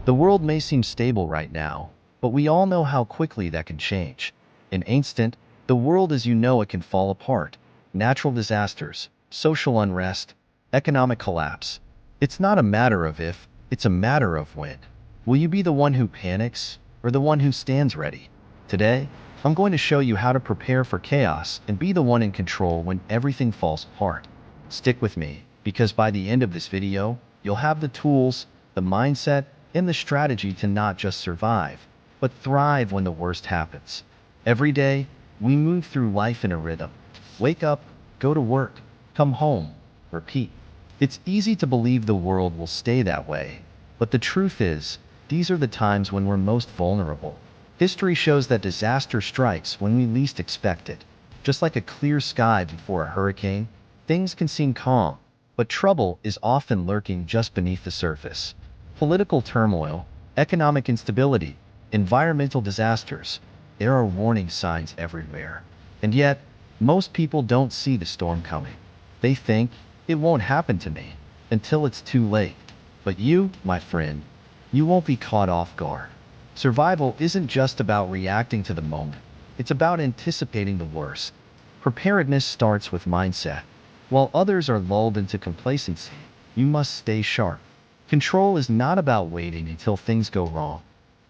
The world may seem stable right now, but we all know how quickly that can change. In an instant, the world as you know it can fall apart. Natural disasters, social unrest, economic collapse. It's not a matter of if, it's a matter of when. Will you be the one who panics or the one who stands ready? Today, I'm going to show you how to prepare for chaos and be the one in control when everything falls apart. Stick with me, because by the end of this video, you'll have the tools, the mindset, and the strategy to not just survive, but thrive when the worst happens. Every day, we move through life in a rhythm. Wake up, go to work, come home, repeat. It's easy to believe the world will stay that way, but the truth is, these are the times when we're most vulnerable. History shows that disaster strikes when we least expect it. Just like a clear sky before a hurricane, things can seem calm, but trouble is often lurking just beneath the surface. Political turmoil, economic instability, environmental disasters. There are warning signs everywhere. And yet, most people don't see the storm coming. They think, it won't happen to me, until it's too late. But you, my friend, you won't be caught off guard. Survival isn't just about reacting to the moment. It's about anticipating the worst. Preparedness starts with mindset. While others are lulled into complacency, you must stay sharp. Control is not about waiting until things go wrong.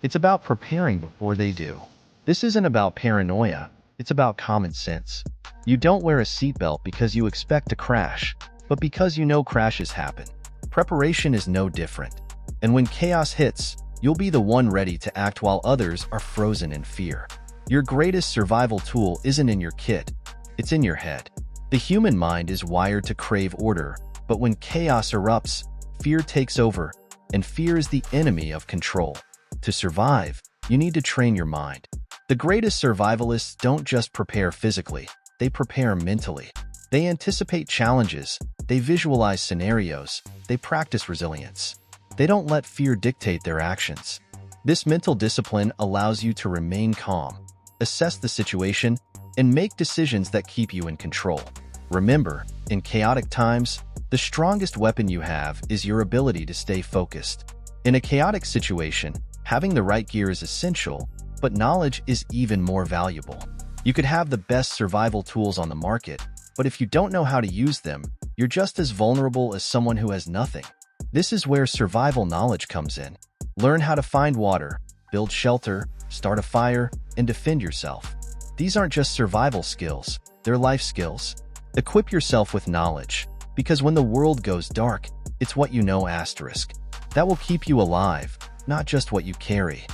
It's about preparing before they do. This isn't about paranoia, it's about common sense. You don't wear a seatbelt because you expect to crash, but because you know crashes happen. Preparation is no different. And when chaos hits, you'll be the one ready to act while others are frozen in fear. Your greatest survival tool isn't in your kit, it's in your head. The human mind is wired to crave order, but when chaos erupts, fear takes over, and fear is the enemy of control. To survive, you need to train your mind. The greatest survivalists don't just prepare physically, they prepare mentally. They anticipate challenges, they visualize scenarios, they practice resilience. They don't let fear dictate their actions. This mental discipline allows you to remain calm, assess the situation, and make decisions that keep you in control. Remember, in chaotic times, the strongest weapon you have is your ability to stay focused. In a chaotic situation, having the right gear is essential, but knowledge is even more valuable. You could have the best survival tools on the market, but if you don't know how to use them, you're just as vulnerable as someone who has nothing. This is where survival knowledge comes in. Learn how to find water, build shelter, start a fire, and defend yourself. These aren't just survival skills, they're life skills. Equip yourself with knowledge, because when the world goes dark, it's what you know asterisk. That will keep you alive, not just what you carry.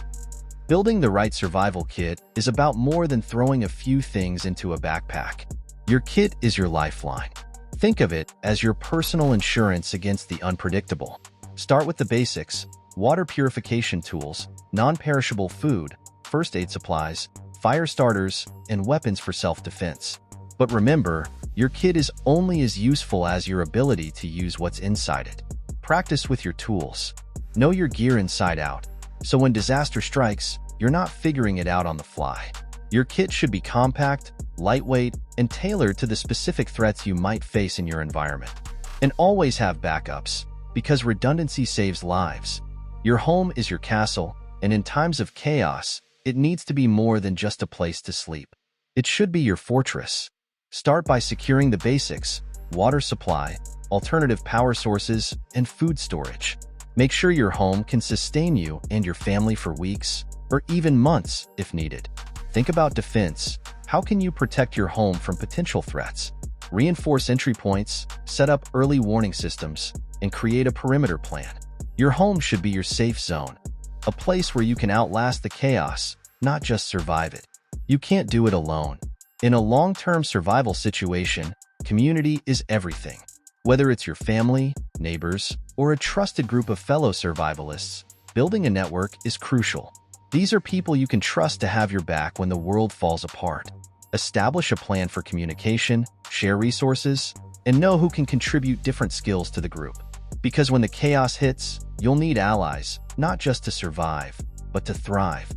Building the right survival kit is about more than throwing a few things into a backpack. Your kit is your lifeline. Think of it as your personal insurance against the unpredictable. Start with the basics: water purification tools, non-perishable food, first aid supplies, fire starters, and weapons for self-defense. But remember, your kit is only as useful as your ability to use what's inside it. Practice with your tools. Know your gear inside out, so when disaster strikes, you're not figuring it out on the fly. Your kit should be compact, lightweight, and tailored to the specific threats you might face in your environment. And always have backups, because redundancy saves lives. Your home is your castle, and in times of chaos, it needs to be more than just a place to sleep. It should be your fortress. Start by securing the basics: water supply, alternative power sources, and food storage. Make sure your home can sustain you and your family for weeks, or even months if needed. Think about defense. How can you protect your home from potential threats? Reinforce entry points, set up early warning systems, and create a perimeter plan. Your home should be your safe zone, a place where you can outlast the chaos, not just survive it. You can't do it alone. In a long-term survival situation, community is everything. Whether it's your family, neighbors, or a trusted group of fellow survivalists, building a network is crucial. These are people you can trust to have your back when the world falls apart. Establish a plan for communication, share resources, and know who can contribute different skills to the group. Because when the chaos hits, you'll need allies, not just to survive, but to thrive.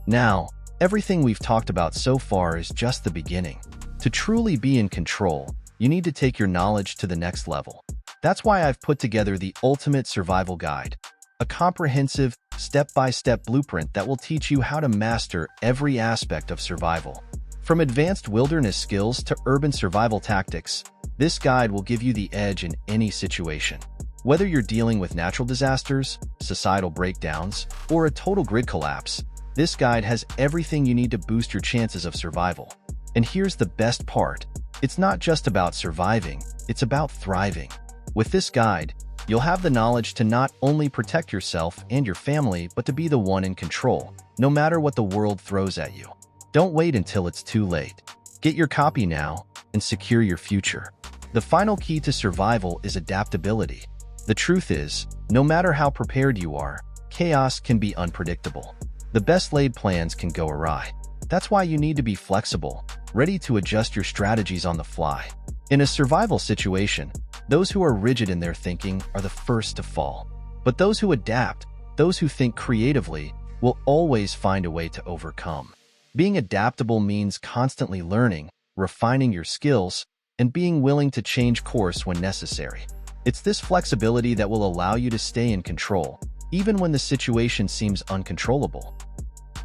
Now, everything we've talked about so far is just the beginning. To truly be in control, you need to take your knowledge to the next level. That's why I've put together the Ultimate Survival Guide, a comprehensive, step-by-step blueprint that will teach you how to master every aspect of survival. From advanced wilderness skills to urban survival tactics, this guide will give you the edge in any situation. Whether you're dealing with natural disasters, societal breakdowns, or a total grid collapse, this guide has everything you need to boost your chances of survival. And here's the best part. It's not just about surviving, it's about thriving. With this guide, you'll have the knowledge to not only protect yourself and your family, but to be the one in control, no matter what the world throws at you. Don't wait until it's too late. Get your copy now and secure your future. The final key to survival is adaptability. The truth is, no matter how prepared you are, chaos can be unpredictable. The best laid plans can go awry. That's why you need to be flexible, ready to adjust your strategies on the fly. In a survival situation, those who are rigid in their thinking are the first to fall. But those who adapt, those who think creatively, will always find a way to overcome. Being adaptable means constantly learning, refining your skills, and being willing to change course when necessary. It's this flexibility that will allow you to stay in control, even when the situation seems uncontrollable.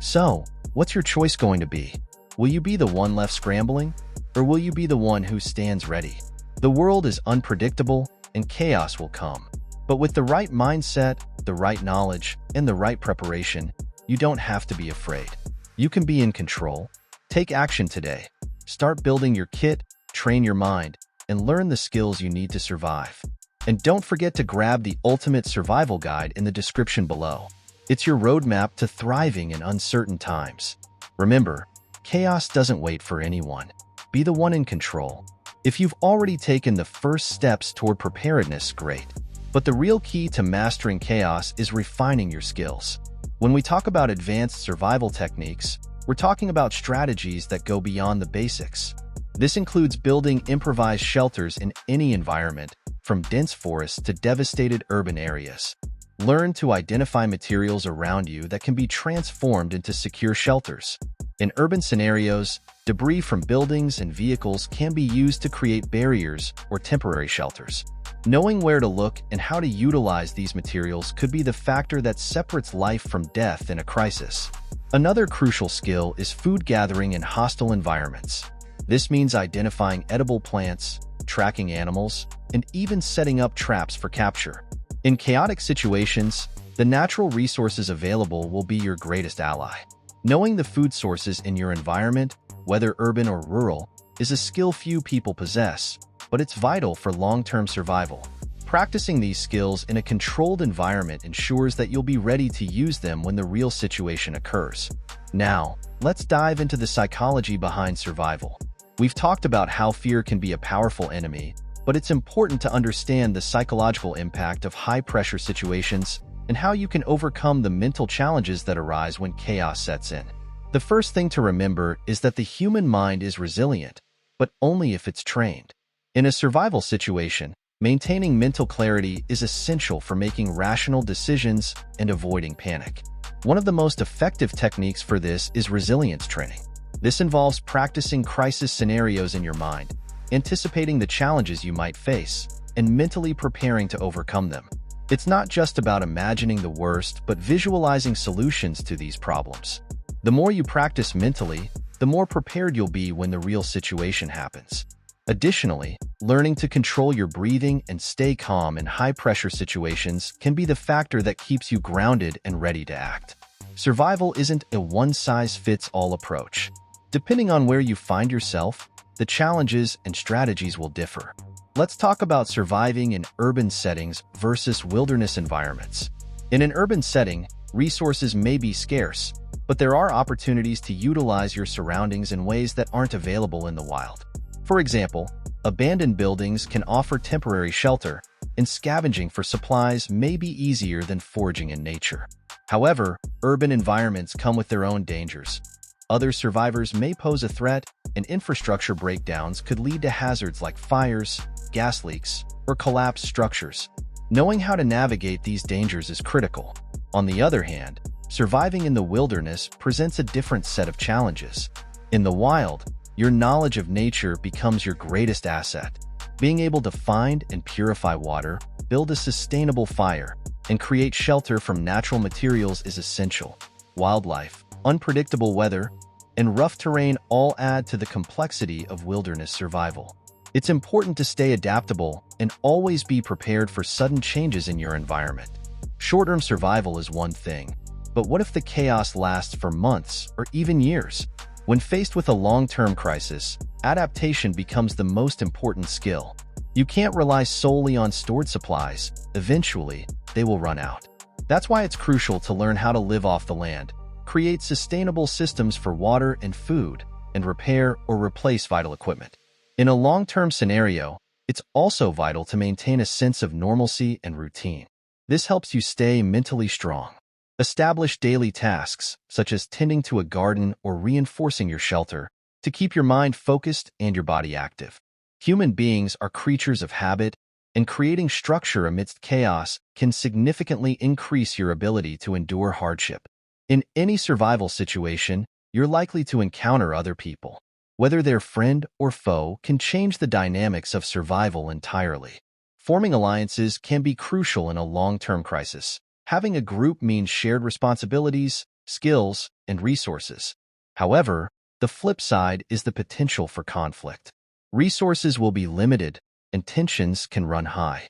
So, what's your choice going to be? Will you be the one left scrambling, or will you be the one who stands ready? The world is unpredictable, and chaos will come. But with the right mindset, the right knowledge, and the right preparation, you don't have to be afraid. You can be in control. Take action today. Start building your kit, train your mind, and learn the skills you need to survive. And don't forget to grab the ultimate survival guide in the description below. It's your roadmap to thriving in uncertain times. Remember, chaos doesn't wait for anyone. Be the one in control. If you've already taken the first steps toward preparedness, great. But the real key to mastering chaos is refining your skills. When we talk about advanced survival techniques, we're talking about strategies that go beyond the basics. This includes building improvised shelters in any environment, from dense forests to devastated urban areas. Learn to identify materials around you that can be transformed into secure shelters. In urban scenarios, debris from buildings and vehicles can be used to create barriers or temporary shelters. Knowing where to look and how to utilize these materials could be the factor that separates life from death in a crisis. Another crucial skill is food gathering in hostile environments. This means identifying edible plants, tracking animals, and even setting up traps for capture. In chaotic situations, the natural resources available will be your greatest ally. Knowing the food sources in your environment, whether urban or rural, is a skill few people possess, but it's vital for long-term survival. Practicing these skills in a controlled environment ensures that you'll be ready to use them when the real situation occurs. Now, let's dive into the psychology behind survival. We've talked about how fear can be a powerful enemy, but it's important to understand the psychological impact of high-pressure situations and how you can overcome the mental challenges that arise when chaos sets in. The first thing to remember is that the human mind is resilient, but only if it's trained. In a survival situation, maintaining mental clarity is essential for making rational decisions and avoiding panic. One of the most effective techniques for this is resilience training. This involves practicing crisis scenarios in your mind, anticipating the challenges you might face, and mentally preparing to overcome them. It's not just about imagining the worst, but visualizing solutions to these problems. The more you practice mentally, the more prepared you'll be when the real situation happens. Additionally, learning to control your breathing and stay calm in high-pressure situations can be the factor that keeps you grounded and ready to act. Survival isn't a one-size-fits-all approach. Depending on where you find yourself, the challenges and strategies will differ. Let's talk about surviving in urban settings versus wilderness environments. In an urban setting, resources may be scarce, but there are opportunities to utilize your surroundings in ways that aren't available in the wild. For example, abandoned buildings can offer temporary shelter, and scavenging for supplies may be easier than foraging in nature. However, urban environments come with their own dangers. Other survivors may pose a threat, and infrastructure breakdowns could lead to hazards like fires, gas leaks, or collapsed structures. Knowing how to navigate these dangers is critical. On the other hand, surviving in the wilderness presents a different set of challenges. In the wild, your knowledge of nature becomes your greatest asset. Being able to find and purify water, build a sustainable fire, and create shelter from natural materials is essential. Wildlife, unpredictable weather, and rough terrain all add to the complexity of wilderness survival. It's important to stay adaptable and always be prepared for sudden changes in your environment. Short-term survival is one thing, but what if the chaos lasts for months or even years? When faced with a long-term crisis, adaptation becomes the most important skill. You can't rely solely on stored supplies. Eventually, they will run out. That's why it's crucial to learn how to live off the land, create sustainable systems for water and food, and repair or replace vital equipment. In a long-term scenario, it's also vital to maintain a sense of normalcy and routine. This helps you stay mentally strong. Establish daily tasks, such as tending to a garden or reinforcing your shelter, to keep your mind focused and your body active. Human beings are creatures of habit, and creating structure amidst chaos can significantly increase your ability to endure hardship. In any survival situation, you're likely to encounter other people. Whether they're friend or foe can change the dynamics of survival entirely. Forming alliances can be crucial in a long-term crisis. Having a group means shared responsibilities, skills, and resources. However, the flip side is the potential for conflict. Resources will be limited, and tensions can run high.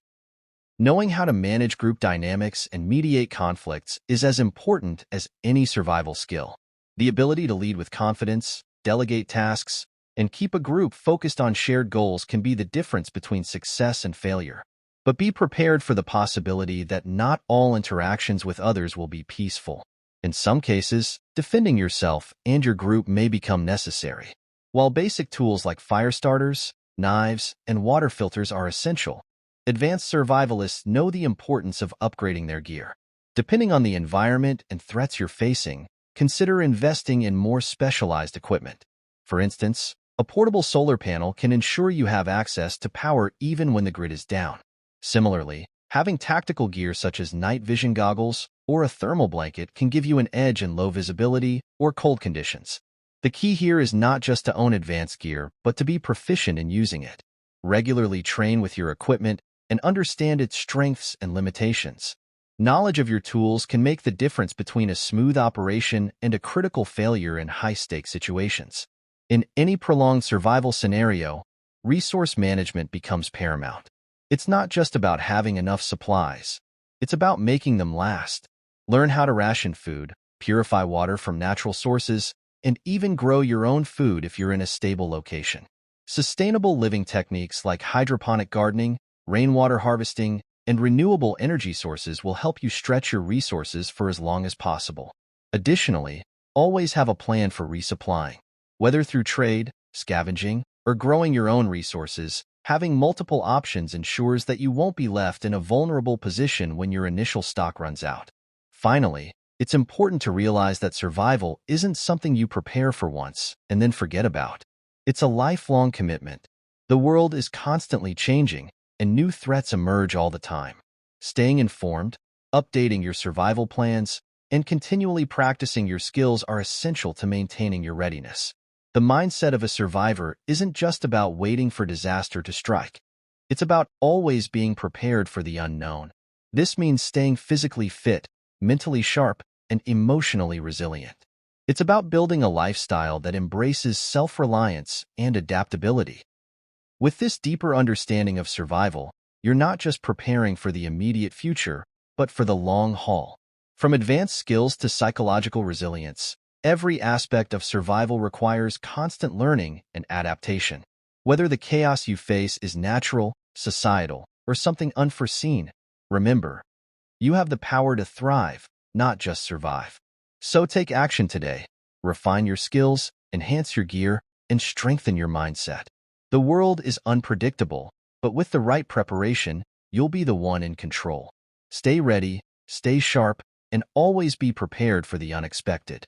Knowing how to manage group dynamics and mediate conflicts is as important as any survival skill. The ability to lead with confidence, delegate tasks, and keep a group focused on shared goals can be the difference between success and failure. But be prepared for the possibility that not all interactions with others will be peaceful. In some cases, defending yourself and your group may become necessary. While basic tools like fire starters, knives, and water filters are essential, advanced survivalists know the importance of upgrading their gear. Depending on the environment and threats you're facing, consider investing in more specialized equipment. For instance, a portable solar panel can ensure you have access to power even when the grid is down. Similarly, having tactical gear such as night vision goggles or a thermal blanket can give you an edge in low visibility or cold conditions. The key here is not just to own advanced gear, but to be proficient in using it. Regularly train with your equipment and understand its strengths and limitations. Knowledge of your tools can make the difference between a smooth operation and a critical failure in high-stakes situations. In any prolonged survival scenario, resource management becomes paramount. It's not just about having enough supplies. It's about making them last. Learn how to ration food, purify water from natural sources, and even grow your own food if you're in a stable location. Sustainable living techniques like hydroponic gardening, rainwater harvesting, and renewable energy sources will help you stretch your resources for as long as possible. Additionally, always have a plan for resupplying. Whether through trade, scavenging, or growing your own resources, having multiple options ensures that you won't be left in a vulnerable position when your initial stock runs out. Finally, it's important to realize that survival isn't something you prepare for once and then forget about. It's a lifelong commitment. The world is constantly changing, and new threats emerge all the time. Staying informed, updating your survival plans, and continually practicing your skills are essential to maintaining your readiness. The mindset of a survivor isn't just about waiting for disaster to strike. It's about always being prepared for the unknown. This means staying physically fit, mentally sharp, and emotionally resilient. It's about building a lifestyle that embraces self-reliance and adaptability. With this deeper understanding of survival, you're not just preparing for the immediate future, but for the long haul. From advanced skills to psychological resilience, every aspect of survival requires constant learning and adaptation. Whether the chaos you face is natural, societal, or something unforeseen, remember, you have the power to thrive, not just survive. So take action today. Refine your skills, enhance your gear, and strengthen your mindset. The world is unpredictable, but with the right preparation, you'll be the one in control. Stay ready, stay sharp, and always be prepared for the unexpected.